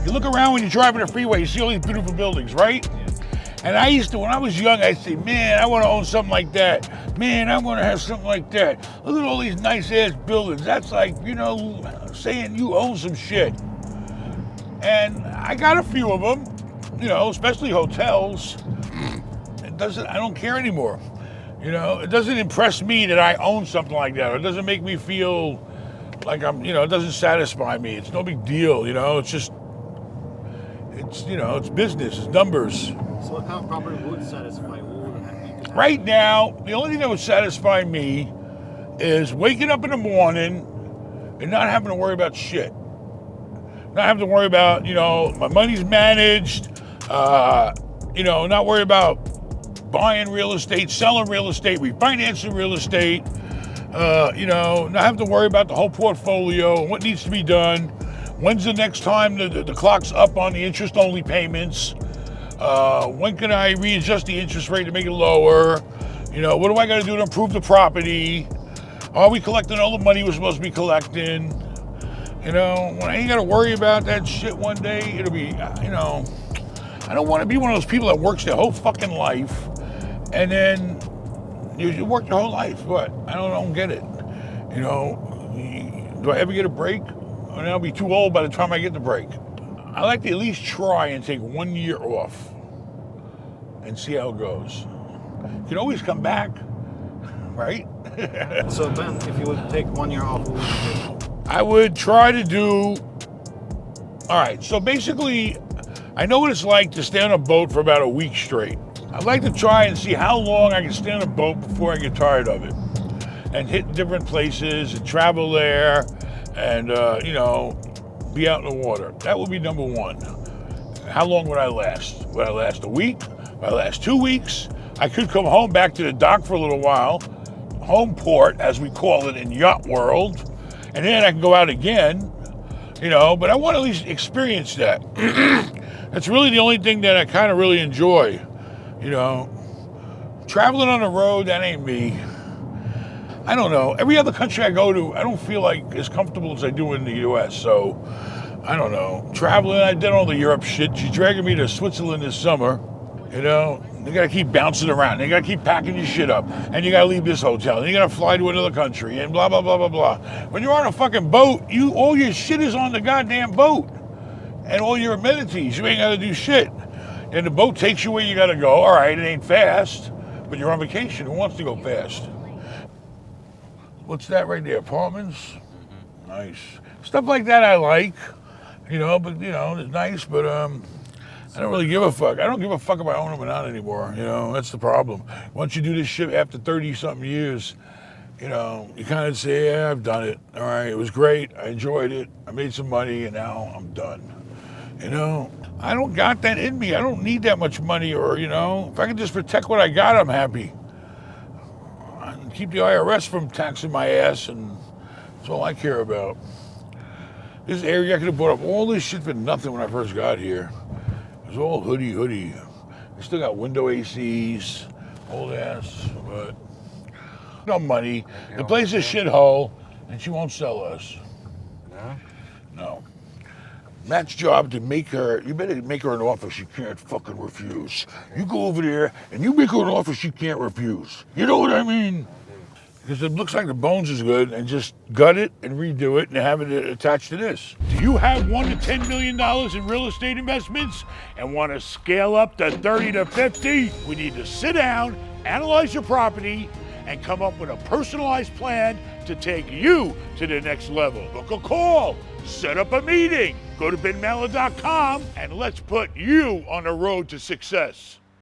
You look around when you're driving the freeway, you see all these beautiful buildings, right? And I used to, when I was young, I'd say, man, I want to own something like that. Man, I want to have something like that. Look at all these nice ass buildings. That's like, you know, saying you own some shit. And I got a few of them, you know, especially hotels. I don't care anymore. You know, it doesn't impress me that I own something like that. It doesn't make me feel like I'm, you know, it doesn't satisfy me. It's no big deal, you know, it's just, it's, you know, it's business, it's numbers. So what kind of property would satisfy you? Right now, the only thing that would satisfy me is waking up in the morning and not having to worry about shit. Not having to worry about, you know, my money's managed, you know, not worry about buying real estate, selling real estate, refinancing real estate, you know, not have to worry about the whole portfolio, what needs to be done, when's the next time the clock's up on the interest-only payments, when can I readjust the interest rate to make it lower, you know, what do I gotta do to improve the property, are we collecting all the money we're supposed to be collecting, you know, when I ain't gotta worry about that shit one day, it'll be, you know, I don't wanna be one of those people that works their whole fucking life and then you work your whole life, but I don't get it. You know, do I ever get a break? And I'll be too old by the time I get the break. I like to at least try and take 1 year off and see how it goes. You can always come back, right? So Ben, if you would take 1 year off, what would you do? I would try to do, all right, so basically, I know what it's like to stay on a boat for about a week straight. I'd like to try and see how long I can stay on a boat before I get tired of it and hit different places and travel there and, you know, be out in the water. That would be number one. How long would I last? Would I last a week? Would I last 2 weeks? I could come home back to the dock for a little while, home port, as we call it in yacht world, and then I can go out again, you know, but I want to at least experience that. That's really the only thing that I kind of really enjoy. You know, traveling on the road, that ain't me. I don't know. Every other country I go to, I don't feel like as comfortable as I do in the US. So, I don't know. Traveling, I did all the Europe shit. She's dragging me to Switzerland this summer. You know, you gotta keep bouncing around. You gotta keep packing your shit up. And you gotta leave this hotel. And you gotta fly to another country and blah, blah, blah, blah, blah. When you're on a fucking boat, all your shit is on the goddamn boat. And all your amenities, you ain't gotta do shit. And the boat takes you where you gotta go. All right, it ain't fast, but you're on vacation. Who wants to go fast? What's that right there? Apartments? Nice. Stuff like that I like, you know, but, you know, it's nice, but I don't really give a fuck. I don't give a fuck if I own them or not anymore, you know, that's the problem. Once you do this shit after 30-something years, you know, you kind of say, yeah, I've done it. All right, it was great. I enjoyed it. I made some money, and now I'm done. You know, I don't got that in me. I don't need that much money or, you know, if I can just protect what I got, I'm happy. And keep the IRS from taxing my ass, and that's all I care about. This area, I could have bought up all this shit for nothing when I first got here. It was all hoodie. I still got window ACs, old ass, but no money. The place is a shithole, and she won't sell us. No? No. Matt's job to make her, you better make her an offer she can't fucking refuse. You go over there and you make her an offer she can't refuse. You know what I mean? Because it looks like the bones is good and just gut it and redo it and have it attached to this. Do you have $1 to $10 million in real estate investments and want to scale up to 30 to 50? We need to sit down, analyze your property, and come up with a personalized plan to take you to the next level. Book a call, set up a meeting, go to benmallah.com, and let's put you on the road to success.